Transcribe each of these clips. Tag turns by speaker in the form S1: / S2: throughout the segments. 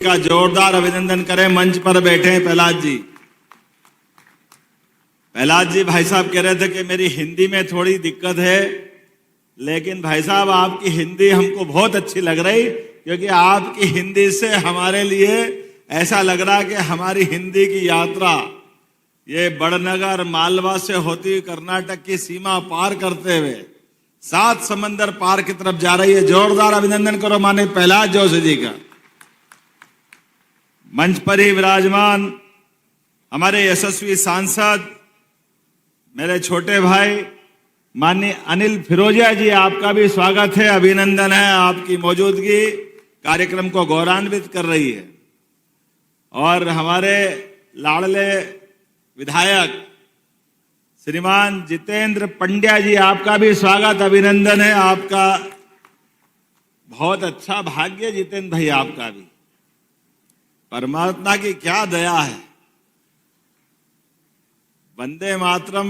S1: का जोरदार अभिनंदन करें। मंच पर बैठे हैं प्रहलाद जी। प्रहलाद जी भाई साहब कह रहे थे कि मेरी हिंदी में थोड़ी दिक्कत है, लेकिन भाई साहब आपकी हिंदी हमको बहुत अच्छी लग रही, क्योंकि आपकी हिंदी से हमारे लिए ऐसा लग रहा कि हमारी हिंदी की यात्रा ये बड़नगर मालवा से होती हुई कर्नाटक की सीमा पार करते हुए 7 समंदर पार की तरफ जा रही है। जोरदार अभिनंदन करो माननीय प्रहलाद जोशी जी का। मंच पर ही विराजमान हमारे यशस्वी सांसद मेरे छोटे भाई माननीय अनिल फिरोजिया जी, आपका भी स्वागत है, अभिनंदन है। आपकी मौजूदगी कार्यक्रम को गौरवान्वित कर रही है। और हमारे लाडले विधायक श्रीमान जितेंद्र पंड्या जी, आपका भी स्वागत, अभिनंदन है। आपका बहुत अच्छा भाग्य जितेंद्र भाई, आपका भी। परमात्मा की क्या दया है। वंदे मातरम,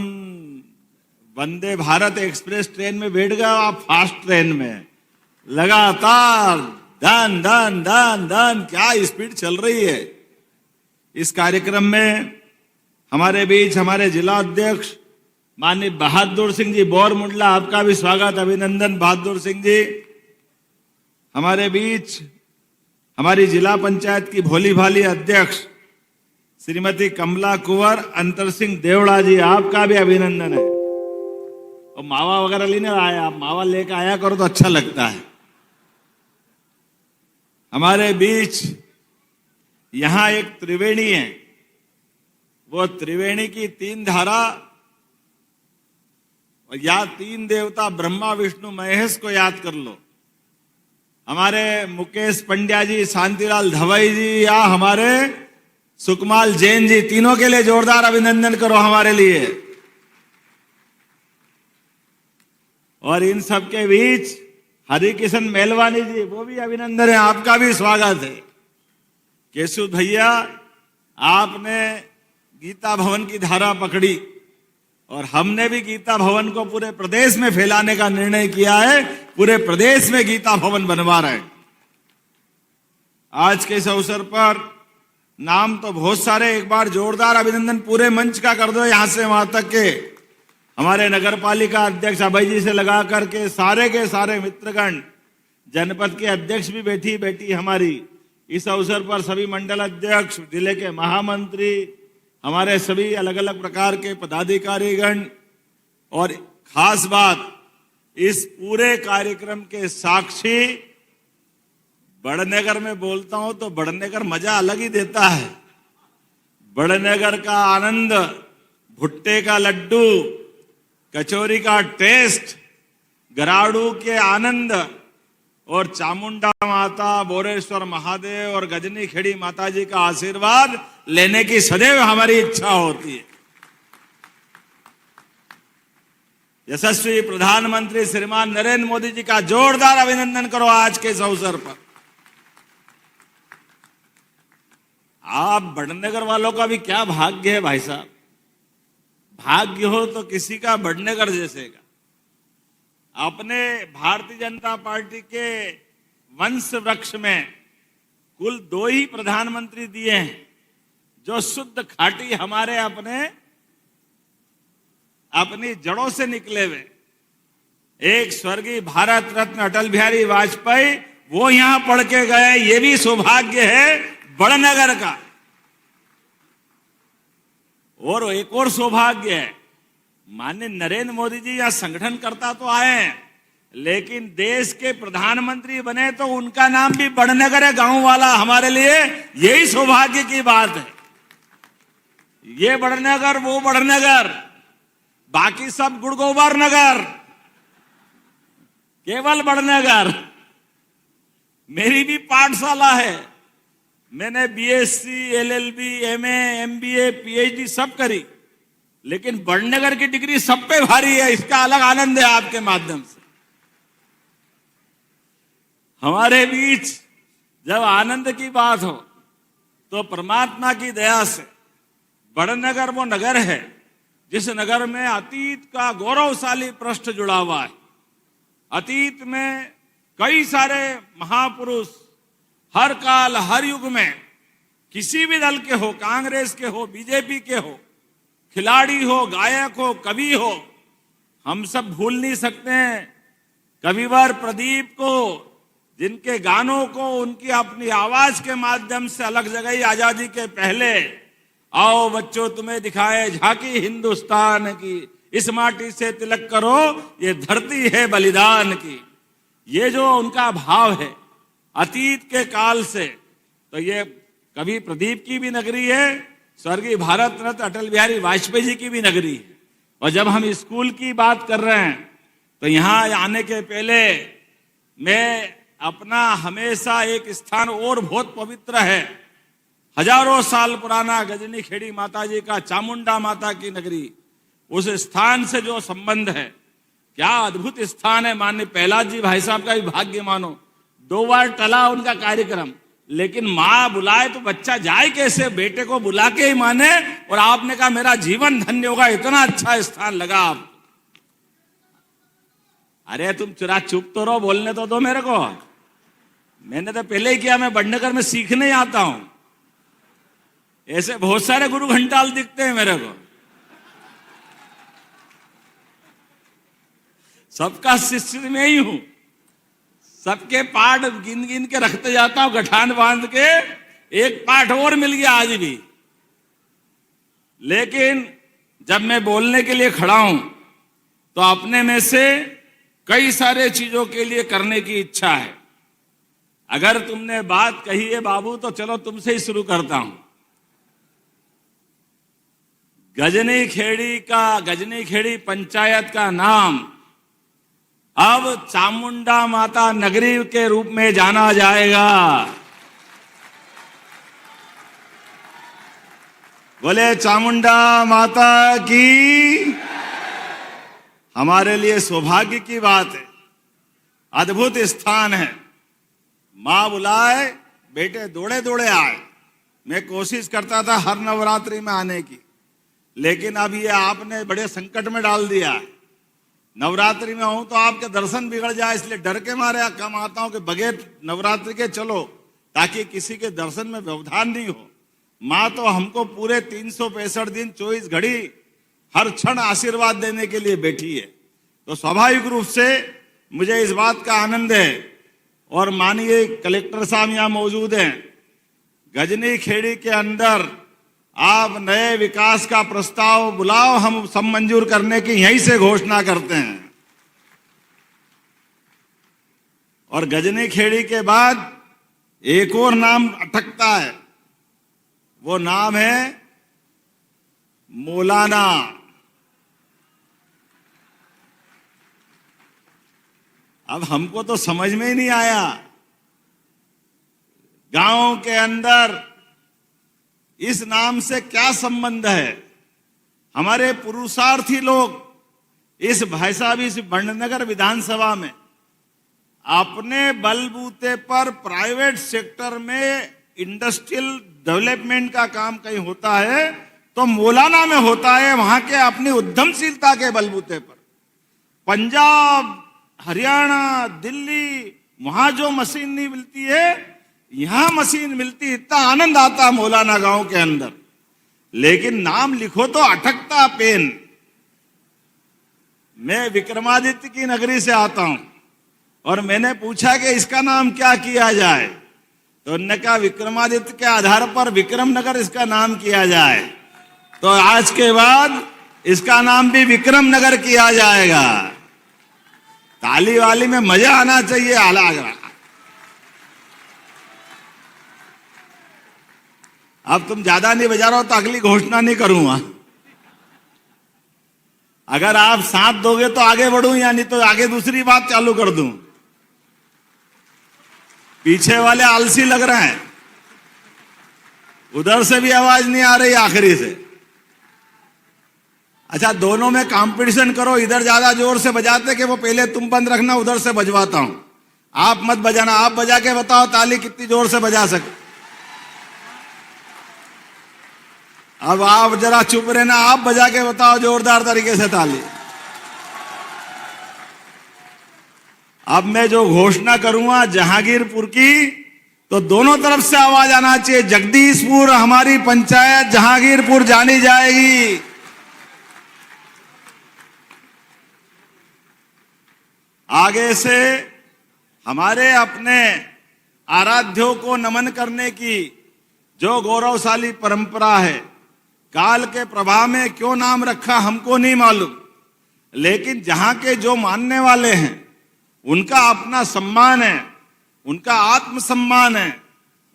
S1: वंदे भारत एक्सप्रेस ट्रेन में बैठ गए आप, फास्ट ट्रेन में लगातार धन धन धन धन, क्या स्पीड चल रही है। इस कार्यक्रम में हमारे बीच हमारे जिला अध्यक्ष माननीय बहादुर सिंह जी बोरमुंडला, आपका भी स्वागत, अभिनंदन बहादुर सिंह जी। हमारे बीच हमारी जिला पंचायत की भोली भाली अध्यक्ष श्रीमती कमला कुंवर अंतर सिंह देवड़ा जी, आपका भी अभिनंदन है। और मावा वगैरह लेने आए आप, मावा लेकर आया करो तो अच्छा लगता है। हमारे बीच यहां एक त्रिवेणी है, वो त्रिवेणी की 3 धारा या 3 देवता ब्रह्मा विष्णु महेश को याद कर लो। हमारे मुकेश पंड्या जी, शांतिलाल धवई जी या हमारे सुकमाल जैन जी, तीनों के लिए जोरदार अभिनंदन करो हमारे लिए। और इन सब के बीच हरिकिशन मेलवानी जी, वो भी अभिनंदन है, आपका भी स्वागत है। केशव भैया, आपने गीता भवन की धारा पकड़ी और हमने भी गीता भवन को पूरे प्रदेश में फैलाने का निर्णय किया है। पूरे प्रदेश में गीता भवन बनवा रहे हैं। आज के इस अवसर पर नाम तो बहुत सारे, एक बार जोरदार अभिनंदन पूरे मंच का कर दो, यहां से वहां तक के हमारे नगर पालिका अध्यक्ष अभय जी से लगा करके सारे के सारे मित्रगण, जनपद के अध्यक्ष भी बैठी हमारी इस अवसर पर, सभी मंडल अध्यक्ष, जिले के महामंत्री, हमारे सभी अलग अलग प्रकार के पदाधिकारीगण। और खास बात, इस पूरे कार्यक्रम के साक्षी, बड़नगर में बोलता हूं तो बड़नगर मजा अलग ही देता है। बड़नगर का आनंद, भुट्टे का लड्डू, कचौरी का टेस्ट, गराड़ू के आनंद और चामुंडा माता, बोरेश्वर महादेव और गजनी खेड़ी माता जी का आशीर्वाद लेने की सदैव हमारी इच्छा होती है। यशस्वी प्रधानमंत्री श्रीमान नरेंद्र मोदी जी का जोरदार अभिनंदन करो आज के इस अवसर पर। आप बड़नगर वालों का भी क्या भाग्य है भाई साहब। भाग्य हो तो किसी का बड़नगर जैसे का। अपने भारतीय जनता पार्टी के वंश वृक्ष में कुल 2 ही प्रधानमंत्री दिए हैं जो शुद्ध खाटी हमारे अपनी जड़ों से निकले हुए। एक स्वर्गीय भारत रत्न अटल बिहारी वाजपेयी, वो यहां पढ़ के गए, ये भी सौभाग्य है बड़नगर का। और एक और सौभाग्य है, माननीय नरेंद्र मोदी जी यहां संगठन करता तो आए हैं, लेकिन देश के प्रधानमंत्री बने तो उनका नाम भी बड़नगर है, गांव वाला। हमारे लिए यही सौभाग्य की बात है। ये बड़नगर, वो बड़नगर, बाकी सब गुड़गोबर नगर, केवल बड़नगर। मेरी भी पाठशाला है, मैंने BSc, LLB, MA, MBA, PhD सब करी, लेकिन बड़नगर की डिग्री सब पे भारी है। इसका अलग आनंद है आपके माध्यम से। हमारे बीच जब आनंद की बात हो तो परमात्मा की दया से बड़नगर वो नगर है जिस नगर में अतीत का गौरवशाली पृष्ठ जुड़ा हुआ है। अतीत में कई सारे महापुरुष हर काल हर युग में किसी भी दल के हो, कांग्रेस के हो, बीजेपी के हो, खिलाड़ी हो, गायक हो, कवि हो, हम सब भूल नहीं सकते हैं कविवर प्रदीप को, जिनके गानों को उनकी अपनी आवाज के माध्यम से अलग जगह आजादी के पहले, आओ बच्चों तुम्हें दिखाए झांकी हिंदुस्तान की, इस माटी से तिलक करो ये धरती है बलिदान की। ये जो उनका भाव है अतीत के काल से, तो ये कवि प्रदीप की भी नगरी है, स्वर्गीय भारत रत्न अटल बिहारी वाजपेयी जी की भी नगरी है। और जब हम स्कूल की बात कर रहे हैं तो यहाँ आने के पहले मैं अपना हमेशा एक स्थान और बहुत पवित्र है, हजारों साल पुराना गजनी खेड़ी माता जी का, चामुंडा माता की नगरी, उस स्थान से जो संबंध है, क्या अद्भुत स्थान है। माननीय प्रहलाद जी भाई साहब का भी भाग्य मानो, 2 बार टला उनका कार्यक्रम, लेकिन माँ बुलाए तो बच्चा जाए कैसे, बेटे को बुला के ही माने। और आपने कहा मेरा जीवन धन्य होगा, इतना अच्छा स्थान लगा आप। अरे तुम चुप तो रहो, बोलने तो दो मेरे को। मैंने तो पहले ही किया, मैं बड़नगर में सीखने आता हूं। ऐसे बहुत सारे गुरु घंटाल दिखते हैं मेरे को, सबका शिष्य में ही हूं, सबके पाठ गिन गिन के रखते जाता हूं, गठान बांध के। एक पाठ और मिल गया आज भी। लेकिन जब मैं बोलने के लिए खड़ा हूं तो अपने में से कई सारे चीजों के लिए करने की इच्छा है। अगर तुमने बात कही है बाबू तो चलो तुमसे ही शुरू करता हूं। गजनी खेड़ी पंचायत का नाम अब चामुंडा माता नगरी के रूप में जाना जाएगा। बोले चामुंडा माता की। हमारे लिए सौभाग्य की बात है, अद्भुत स्थान है। मां बुलाए बेटे दौड़े दौड़े आए। मैं कोशिश करता था हर नवरात्रि में आने की, लेकिन अब ये आपने बड़े संकट में डाल दिया। नवरात्रि में हूं तो आपके दर्शन बिगड़ जाए, इसलिए डर के मारे कम आता हूं कि बगैर नवरात्रि के चलो, ताकि किसी के दर्शन में व्यवधान नहीं हो। मां तो हमको पूरे 365 दिन 24 घड़ी हर क्षण आशीर्वाद देने के लिए बैठी है। तो स्वाभाविक रूप से मुझे इस बात का आनंद है। और माननीय कलेक्टर साहब यहाँ मौजूद हैं। गजनी खेड़ी के अंदर आप नए विकास का प्रस्ताव बुलाओ, हम सब मंजूर करने की यहीं से घोषणा करते हैं। और गजनी खेड़ी के बाद एक और नाम अटकता है, वो नाम है मौलाना। अब हमको तो समझ में ही नहीं आया, गांव के अंदर इस नाम से क्या संबंध है। हमारे पुरुषार्थी लोग इस भाई साहब इस बड़नगर विधानसभा में अपने बलबूते पर प्राइवेट सेक्टर में इंडस्ट्रियल डेवलपमेंट का काम कहीं होता है तो मौलाना में होता है, वहां के अपनी उद्यमशीलता के बलबूते पर। पंजाब, हरियाणा, दिल्ली, वहां जो मशीन नहीं मिलती है यहां मशीन मिलती। इतना आनंद आता मौलाना गांव के अंदर। लेकिन नाम लिखो तो अटकता पेन। मैं विक्रमादित्य की नगरी से आता हूं और मैंने पूछा कि इसका नाम क्या किया जाए, तो उन्होंने कहा विक्रमादित्य के आधार पर विक्रमनगर इसका नाम किया जाए। तो आज के बाद इसका नाम भी विक्रमनगर किया जाएगा। ताली वाली में मजा आना चाहिए। आला अब तुम ज्यादा नहीं बजा रहे हो तो अगली घोषणा नहीं करूंगा। अगर आप साथ दोगे तो आगे बढ़ूं, या नहीं तो आगे दूसरी बात चालू कर दूं। पीछे वाले आलसी लग रहे हैं, उधर से भी आवाज नहीं आ रही आखिरी से। अच्छा, दोनों में कंपटीशन करो, इधर ज्यादा जोर से बजाते कि वो पहले तुम बंद रखना, उधर से बजवाता हूं। आप मत बजाना, आप बजा के बताओ ताली कितनी जोर से बजा सके। अब आप जरा चुप रहना, आप बजा के बताओ जोरदार तरीके से ताली। अब मैं जो घोषणा करूंगा जहांगीरपुर की, तो दोनों तरफ से आवाज आना चाहिए। जगदीशपुर हमारी पंचायत जहांगीरपुर जानी जाएगी। आगे से हमारे अपने आराध्यों को नमन करने की जो गौरवशाली परंपरा है, काल के प्रभाव में क्यों नाम रखा हमको नहीं मालूम, लेकिन जहां के जो मानने वाले हैं उनका अपना सम्मान है, उनका आत्मसम्मान है,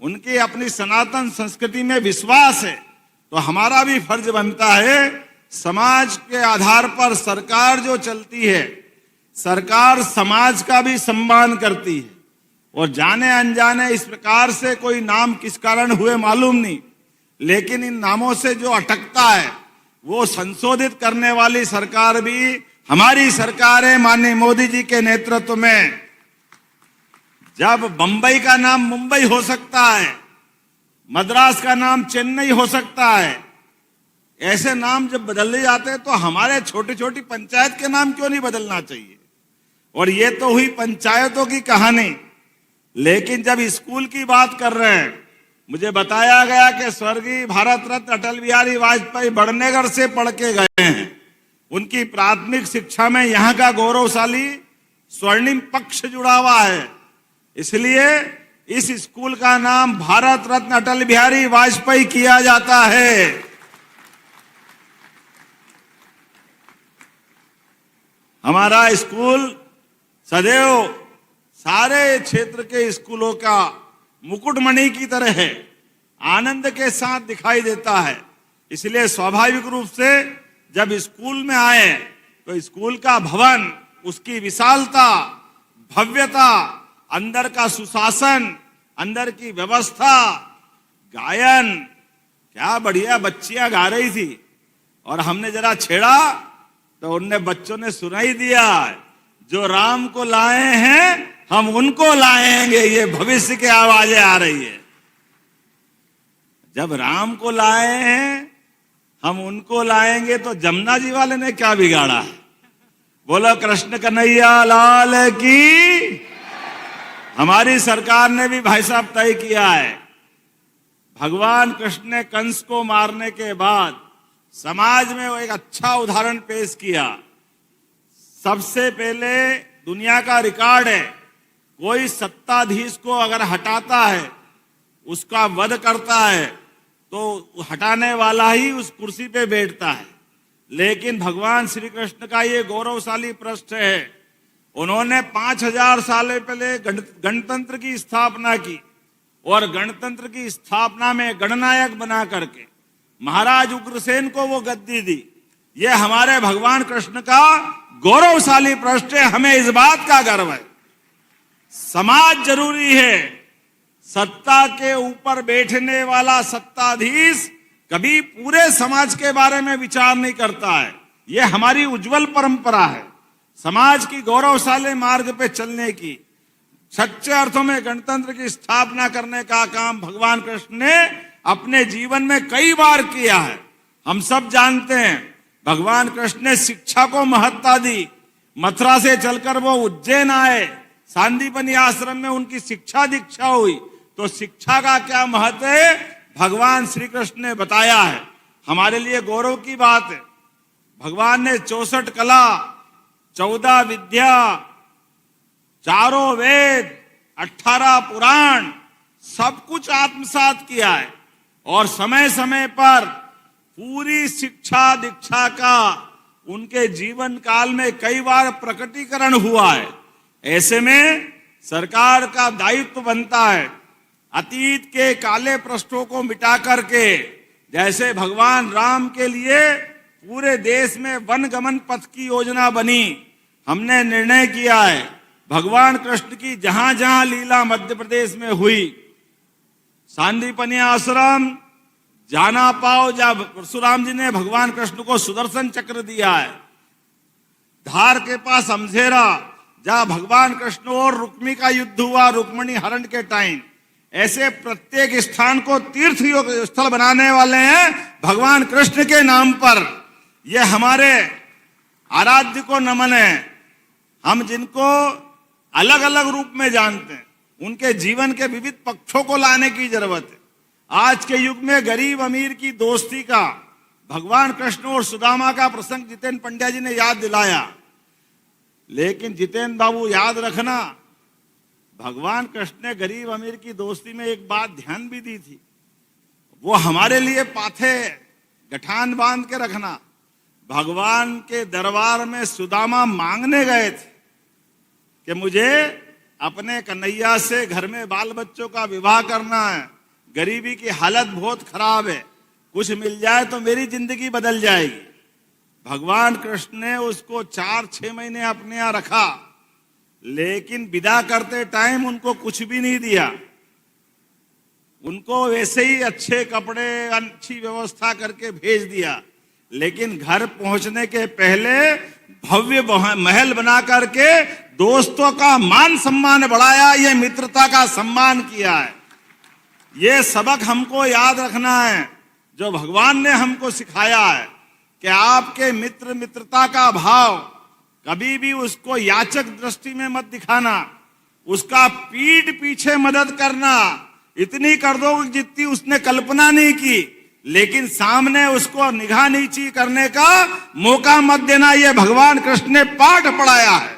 S1: उनकी अपनी सनातन संस्कृति में विश्वास है। तो हमारा भी फर्ज बनता है, समाज के आधार पर सरकार जो चलती है, सरकार समाज का भी सम्मान करती है। और जाने अनजाने इस प्रकार से कोई नाम किस कारण हुए मालूम नहीं, लेकिन इन नामों से जो अटकता है वो संशोधित करने वाली सरकार भी हमारी सरकार है, माननीय मोदी जी के नेतृत्व में। जब बंबई का नाम मुंबई हो सकता है, मद्रास का नाम चेन्नई हो सकता है, ऐसे नाम जब बदले जाते हैं तो हमारे छोटी छोटी पंचायत के नाम क्यों नहीं बदलना चाहिए। और ये तो हुई पंचायतों की कहानी, लेकिन जब स्कूल की बात कर रहे हैं, मुझे बताया गया कि स्वर्गीय भारत रत्न अटल बिहारी वाजपेयी बड़नेगर से पढ़ के गए हैं। उनकी प्राथमिक शिक्षा में यहाँ का गौरवशाली स्वर्णिम पक्ष जुड़ा हुआ है, इसलिए इस स्कूल का नाम भारत रत्न अटल बिहारी वाजपेयी किया जाता है। हमारा स्कूल सदैव सारे क्षेत्र के स्कूलों का मुकुटमणि की तरह है, आनंद के साथ दिखाई देता है। इसलिए स्वाभाविक रूप से जब स्कूल में आए तो स्कूल का भवन, उसकी विशालता, भव्यता, अंदर का सुशासन, अंदर की व्यवस्था, गायन, क्या बढ़िया बच्चियां गा रही थी। और हमने जरा छेड़ा तो उनने बच्चों ने सुनाई दिया, जो राम को लाए हैं हम उनको लाएंगे। ये भविष्य की आवाजें आ रही है। जब राम को लाए हैं हम उनको लाएंगे तो जमुना जी वाले ने क्या बिगाड़ा है। बोलो कृष्ण कन्हैया लाल की। हमारी सरकार ने भी भाई साहब तय किया है, भगवान कृष्ण ने कंस को मारने के बाद समाज में वो एक अच्छा उदाहरण पेश किया। सबसे पहले दुनिया का रिकॉर्ड है, कोई सत्ताधीश को अगर हटाता है, उसका वध करता है, तो हटाने वाला ही उस कुर्सी पे बैठता है। लेकिन भगवान श्री कृष्ण का ये गौरवशाली पृष्ठ है, उन्होंने 5000 साल पहले गणतंत्र की स्थापना की और गणतंत्र की स्थापना में गणनायक बना करके महाराज उग्रसेन को वो गद्दी दी। ये हमारे भगवान कृष्ण का गौरवशाली पृष्ठ है, हमें इस बात का गर्व है। समाज जरूरी है, सत्ता के ऊपर बैठने वाला सत्ताधीश कभी पूरे समाज के बारे में विचार नहीं करता है। यह हमारी उज्जवल परंपरा है, समाज की गौरवशाली मार्ग पे चलने की, सच्चे अर्थों में गणतंत्र की स्थापना करने का काम भगवान कृष्ण ने अपने जीवन में कई बार किया है। हम सब जानते हैं भगवान कृष्ण ने शिक्षा को महत्ता दी। मथुरा से चलकर वो उज्जैन आए, सांदीपनि आश्रम में उनकी शिक्षा दीक्षा हुई। तो शिक्षा का क्या महत्व है भगवान श्री कृष्ण ने बताया है। हमारे लिए गौरव की बात है, भगवान ने 64 कला, 14 विद्या, 4 वेद, 18 पुराण, सब कुछ आत्मसात किया है। और समय समय पर पूरी शिक्षा दीक्षा का उनके जीवन काल में कई बार प्रकटीकरण हुआ है। ऐसे में सरकार का दायित्व बनता है अतीत के काले पृष्ठों को मिटा करके, जैसे भगवान राम के लिए पूरे देश में वन गमन पथ की योजना बनी, हमने निर्णय किया है भगवान कृष्ण की जहां जहां लीला मध्य प्रदेश में हुई, सांदीपनि आश्रम, जाना पाओ जब परशुराम जी ने भगवान कृष्ण को सुदर्शन चक्र दिया है, धार के पास अमझेरा जहां भगवान कृष्ण और रुक्मी का युद्ध हुआ रुक्मणी हरण के टाइम, ऐसे प्रत्येक स्थान को तीर्थ स्थल बनाने वाले हैं भगवान कृष्ण के नाम पर। यह हमारे आराध्य को नमन है। हम जिनको अलग अलग रूप में जानते हैं, उनके जीवन के विविध पक्षों को लाने की जरूरत है। आज के युग में गरीब अमीर की दोस्ती का भगवान कृष्ण और सुदामा का प्रसंग जितेंद्र पंड्या जी ने याद दिलाया। लेकिन जितेंद्र बाबू याद रखना, भगवान कृष्ण ने गरीब अमीर की दोस्ती में एक बात ध्यान भी दी थी, वो हमारे लिए पाथे गठान बांध के रखना। भगवान के दरबार में सुदामा मांगने गए थे कि मुझे अपने कन्हैया से घर में बाल बच्चों का विवाह करना है, गरीबी की हालत बहुत खराब है, कुछ मिल जाए तो मेरी जिंदगी बदल जाएगी। भगवान कृष्ण ने उसको 4-6 महीने अपने यहाँ रखा, लेकिन विदा करते टाइम उनको कुछ भी नहीं दिया। उनको वैसे ही अच्छे कपड़े, अच्छी व्यवस्था करके भेज दिया, लेकिन घर पहुंचने के पहले भव्य महल बना करके दोस्तों का मान सम्मान बढ़ाया, ये मित्रता का सम्मान किया है। ये सबक हमको याद रखना है जो भगवान ने हमको सिखाया है कि आपके मित्र मित्रता का भाव कभी भी उसको याचक दृष्टि में मत दिखाना, उसका पीठ पीछे मदद करना, इतनी कर दो जितनी उसने कल्पना नहीं की, लेकिन सामने उसको निगाह नीची करने का मौका मत देना। यह भगवान कृष्ण ने पाठ पढ़ाया है।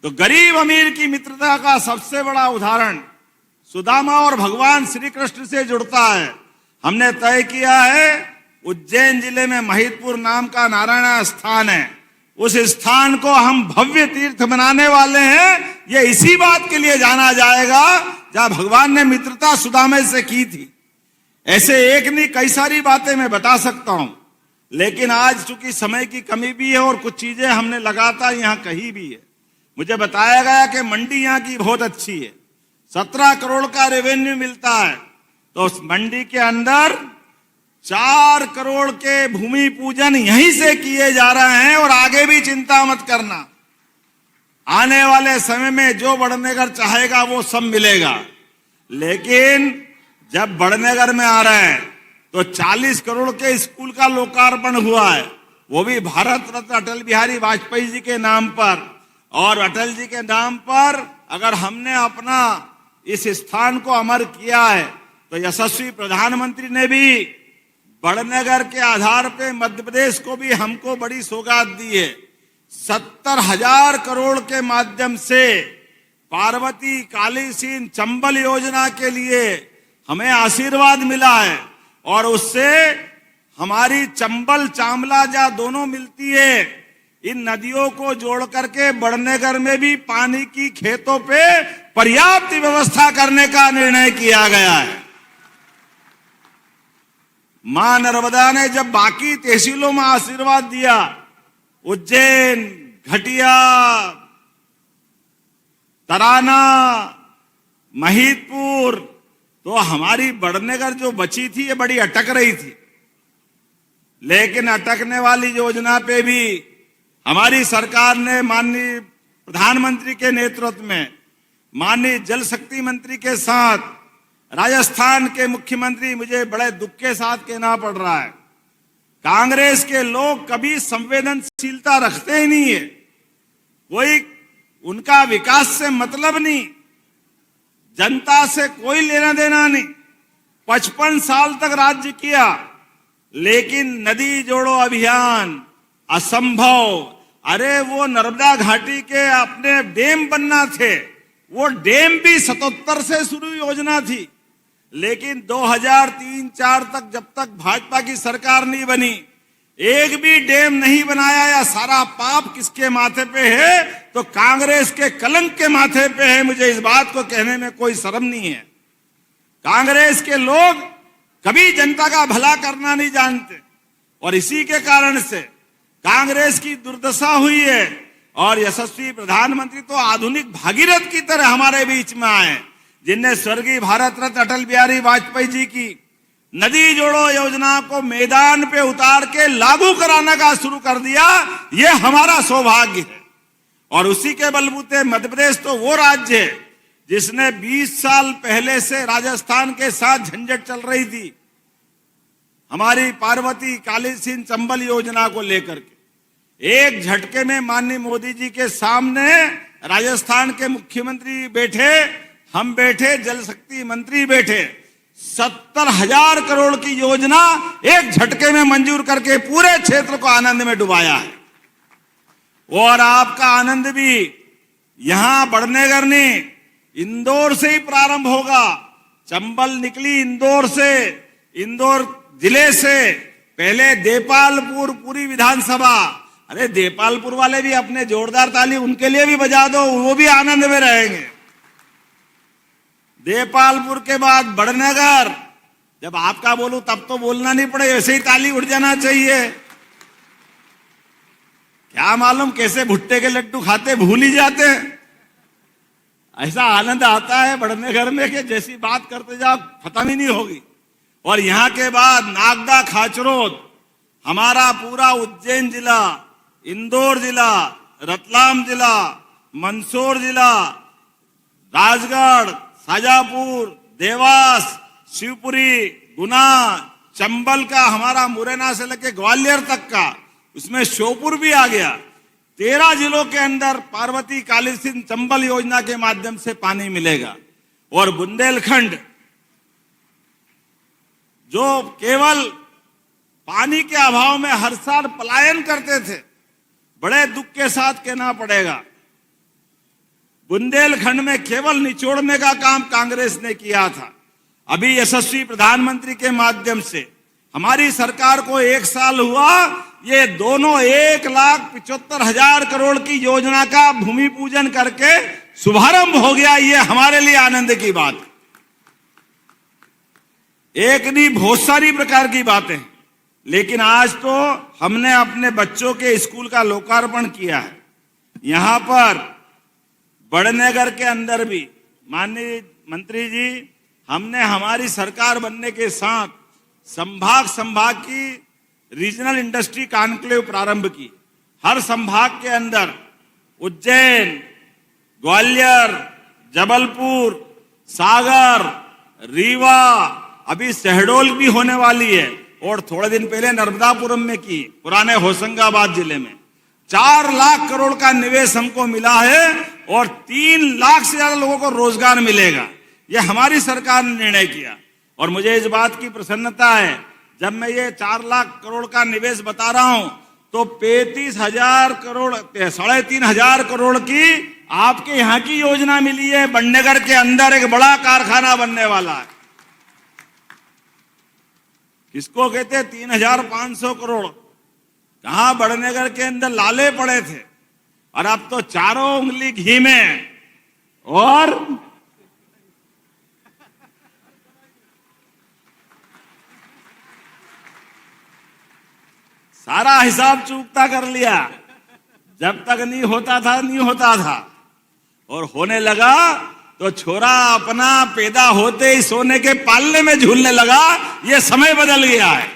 S1: तो गरीब अमीर की मित्रता का सबसे बड़ा उदाहरण सुदामा और भगवान श्री कृष्ण से जुड़ता है। हमने तय किया है उज्जैन जिले में महिदपुर नाम का नारायण स्थान है, उस स्थान को हम भव्य तीर्थ बनाने वाले हैं। ये इसी बात के लिए जाना जाएगा जहां भगवान ने मित्रता सुदामा से की थी। ऐसे एक नहीं कई सारी बातें मैं बता सकता हूं, लेकिन आज चूंकि समय की कमी भी है और कुछ चीजें हमने लगातार यहां कही भी है। मुझे बताया गया कि मंडी यहां की बहुत अच्छी है, 17 करोड़ का रेवेन्यू मिलता है, तो उस मंडी के अंदर 4 करोड़ के भूमि पूजन यहीं से किए जा रहे हैं। और आगे भी चिंता मत करना, आने वाले समय में जो बड़नगर चाहेगा वो सब मिलेगा। लेकिन जब बड़नगर में आ रहे हैं तो 40 करोड़ के स्कूल का लोकार्पण हुआ है, वो भी भारत रत्न अटल बिहारी वाजपेयी जी के नाम पर। और अटल जी के नाम पर अगर हमने अपना इस स्थान को अमर किया है, तो यशस्वी प्रधानमंत्री ने भी बड़नगर के आधार पे मध्य प्रदेश को भी हमको बड़ी सौगात दी है। 70,000 करोड़ के माध्यम से पार्वती काली सीन चंबल योजना के लिए हमें आशीर्वाद मिला है, और उससे हमारी चंबल चामला दोनों मिलती है। इन नदियों को जोड़ करके बड़नगर में भी पानी की खेतों पे पर्याप्त व्यवस्था करने का निर्णय किया गया है। मां नर्मदा ने जब बाकी तहसीलों में आशीर्वाद दिया, उज्जैन, घटिया, तराना, महिदपुर, तो हमारी बड़नगर जो बची थी ये बड़ी अटक रही थी। लेकिन अटकने वाली योजना पे भी हमारी सरकार ने माननीय प्रधानमंत्री के नेतृत्व में, माननीय जल शक्ति मंत्री के साथ, राजस्थान के मुख्यमंत्री, मुझे बड़े दुख के साथ कहना पड़ रहा है, कांग्रेस के लोग कभी संवेदनशीलता रखते ही नहीं है, कोई उनका विकास से मतलब नहीं, जनता से कोई लेना देना नहीं। 55 साल तक राज्य किया, लेकिन नदी जोड़ो अभियान असंभव। अरे वो नर्मदा घाटी के अपने डैम बनना थे, वो डैम भी 77 से शुरू योजना थी, लेकिन 2003-4 तक जब तक भाजपा की सरकार नहीं बनी, एक भी डैम नहीं बनाया। या सारा पाप किसके माथे पे है? तो कांग्रेस के कलंक के माथे पे है। मुझे इस बात को कहने में कोई शर्म नहीं है। कांग्रेस के लोग कभी जनता का भला करना नहीं जानते, और इसी के कारण से कांग्रेस की दुर्दशा हुई है। और यशस्वी प्रधानमंत्री तो आधुनिक भागीरथ की तरह हमारे बीच में आए, जिनने स्वर्गीय भारत रत्न अटल बिहारी वाजपेयी जी की नदी जोड़ो योजना को मैदान पे उतार के लागू कराने का शुरू कर दिया। ये हमारा सौभाग्य है। और उसी के बलबूते मध्य प्रदेश तो वो राज्य है जिसने 20 साल पहले से राजस्थान के साथ झंझट चल रही थी, हमारी पार्वती काली सिंह चंबल योजना को लेकर के, एक झटके में माननीय मोदी जी के सामने राजस्थान के मुख्यमंत्री बैठे हम बैठे, जल शक्ति मंत्री बैठे, 70,000 करोड़ की योजना एक झटके में मंजूर करके पूरे क्षेत्र को आनंद में डुबाया है। और आपका आनंद भी यहां बढ़नेगर ने इंदौर से ही प्रारंभ होगा। चंबल निकली इंदौर से, इंदौर जिले से, पहले देपालपुर पूरी विधानसभा। अरे देपालपुर वाले भी अपने जोरदार ताली उनके लिए भी बजा दो, वो भी आनंद में रहेंगे। देपालपुर के बाद बड़नगर, जब आपका बोलूं तब तो बोलना नहीं पड़े, ऐसे ही ताली उठ जाना चाहिए। क्या मालूम कैसे भुट्टे के लड्डू खाते भूल ही जाते हैं। ऐसा आनंद आता है बड़नगर में कि जैसी बात करते जाओ खत्म ही नहीं होगी। और यहां के बाद नागदा खाचरोद, हमारा पूरा उज्जैन जिला, इंदौर जिला, रतलाम जिला, मंदसौर जिला, राजगढ़, शाजापुर, देवास, शिवपुरी, गुना, चंबल का हमारा मुरैना से लेकर ग्वालियर तक का, उसमें श्योपुर भी आ गया। 13 जिलों के अंदर पार्वती काली सिंध चंबल योजना के माध्यम से पानी मिलेगा। और बुंदेलखंड जो केवल पानी के अभाव में हर साल पलायन करते थे, बड़े दुख के साथ कहना पड़ेगा, बुंदेलखंड में केवल निचोड़ने का काम कांग्रेस ने किया था। अभी यशस्वी प्रधानमंत्री के माध्यम से हमारी सरकार को 1 साल हुआ, ये दोनों 1,75,000 करोड़ की योजना का भूमि पूजन करके शुभारंभ हो गया। ये हमारे लिए आनंद की बात है। एक नहीं, बहुत सारी प्रकार की बातें, लेकिन आज तो हमने अपने बच्चों के स्कूल का लोकार्पण किया है। यहां पर बड़नगर के अंदर भी माननीय मंत्री जी, हमने हमारी सरकार बनने के साथ संभाग की रीजनल इंडस्ट्री कॉन्क्लेव प्रारंभ की। हर संभाग के अंदर उज्जैन, ग्वालियर, जबलपुर, सागर, रीवा, अभी शहडोल भी होने वाली है, और थोड़े दिन पहले नर्मदापुरम में की, पुराने होशंगाबाद जिले में। 4 लाख करोड़ का निवेश हमको मिला है और 3 लाख से ज्यादा लोगों को रोजगार मिलेगा। यह हमारी सरकार ने निर्णय किया। और मुझे इस बात की प्रसन्नता है, जब मैं ये 4 लाख करोड़ का निवेश बता रहा हूं, तो 35,000 करोड़, 3,500 करोड़ की आपके यहां की योजना मिली है। बड़नगर के अंदर एक बड़ा कारखाना बनने वाला है। किसको कहते हैं 3,500 करोड़? कहां बड़नगर के अंदर लाले पड़े थे, और अब तो चारों उंगली घी में। और सारा हिसाब चूकता कर लिया। जब तक नहीं होता था, और होने लगा तो छोरा अपना पैदा होते ही सोने के पालने में झूलने लगा। ये समय बदल गया है।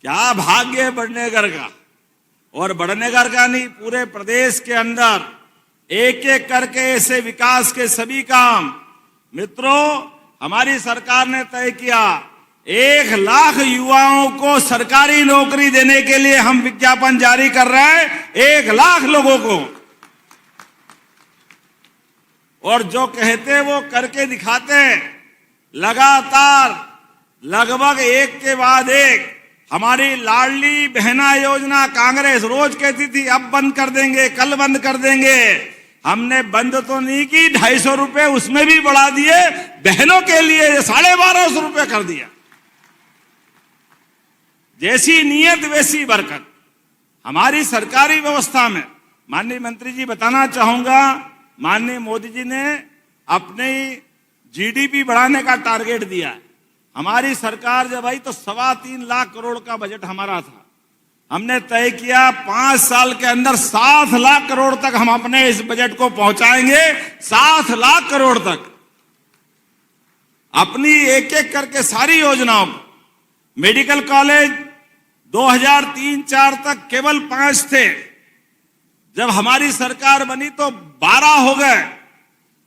S1: क्या भाग्य है बड़नगर का। और बड़नगर का नहीं, पूरे प्रदेश के अंदर एक एक करके ऐसे विकास के सभी काम। मित्रों, हमारी सरकार ने तय किया 1 लाख युवाओं को सरकारी नौकरी देने के लिए हम विज्ञापन जारी कर रहे हैं, 1 लाख लोगों को। और जो कहते वो करके दिखाते हैं। लगातार लगभग एक के बाद एक हमारी लाडली बहना योजना कांग्रेस रोज कहती थी अब बंद कर देंगे, कल बंद कर देंगे। हमने बंद तो नहीं की, 250 रुपए उसमें भी बढ़ा दिए। बहनों के लिए 1250 रुपए कर दिया। जैसी नीयत वैसी बरकत। हमारी सरकारी व्यवस्था में माननीय मंत्री जी बताना चाहूंगा, माननीय मोदी जी ने अपने जीडीपी बढ़ाने का टारगेट दिया है। हमारी सरकार जब आई तो 3.25 लाख करोड़ का बजट हमारा था। हमने तय किया 5 साल के अंदर 7 लाख करोड़ तक हम अपने इस बजट को पहुंचाएंगे। 7 लाख करोड़ तक अपनी एक एक करके सारी योजनाओं को। मेडिकल कॉलेज 2003-4 तक केवल 5 थे। जब हमारी सरकार बनी तो 12 हो गए,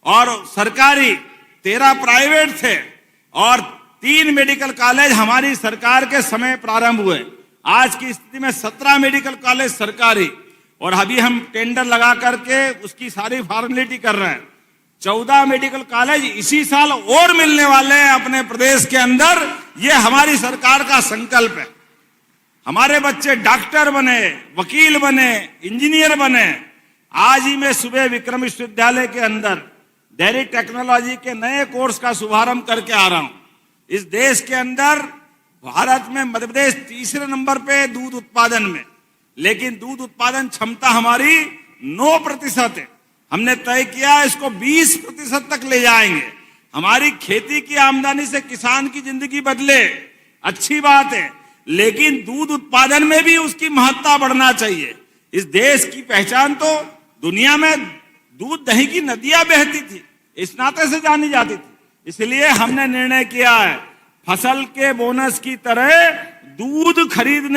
S1: और सरकारी 13 प्राइवेट थे, और 3 मेडिकल कॉलेज हमारी सरकार के समय प्रारंभ हुए। आज की स्थिति में 17 मेडिकल कॉलेज सरकारी और अभी हम टेंडर लगा करके उसकी सारी फॉर्मेलिटी कर रहे हैं। 14 मेडिकल कॉलेज इसी साल और मिलने वाले हैं अपने प्रदेश के अंदर। ये हमारी सरकार का संकल्प है। हमारे बच्चे डॉक्टर बने, वकील बने, इंजीनियर बने। आज ही मैं सुबह विक्रम विश्वविद्यालय के अंदर डेयरी टेक्नोलॉजी के नए कोर्स का शुभारंभ करके आ रहा हूं। इस देश के अंदर भारत में मध्य प्रदेश तीसरे नंबर पे दूध उत्पादन में, लेकिन दूध उत्पादन क्षमता हमारी 9% है। हमने तय किया इसको 20% तक ले जाएंगे। हमारी खेती की आमदनी से किसान की जिंदगी बदले, अच्छी बात है, लेकिन दूध उत्पादन में भी उसकी महत्ता बढ़ना चाहिए। इस देश की पहचान तो दुनिया में दूध दही की नदियां बहती थी, इस नाते से जानी जाती थी। इसलिए हमने निर्णय किया है फसल के बोनस की तरह दूध खरीदने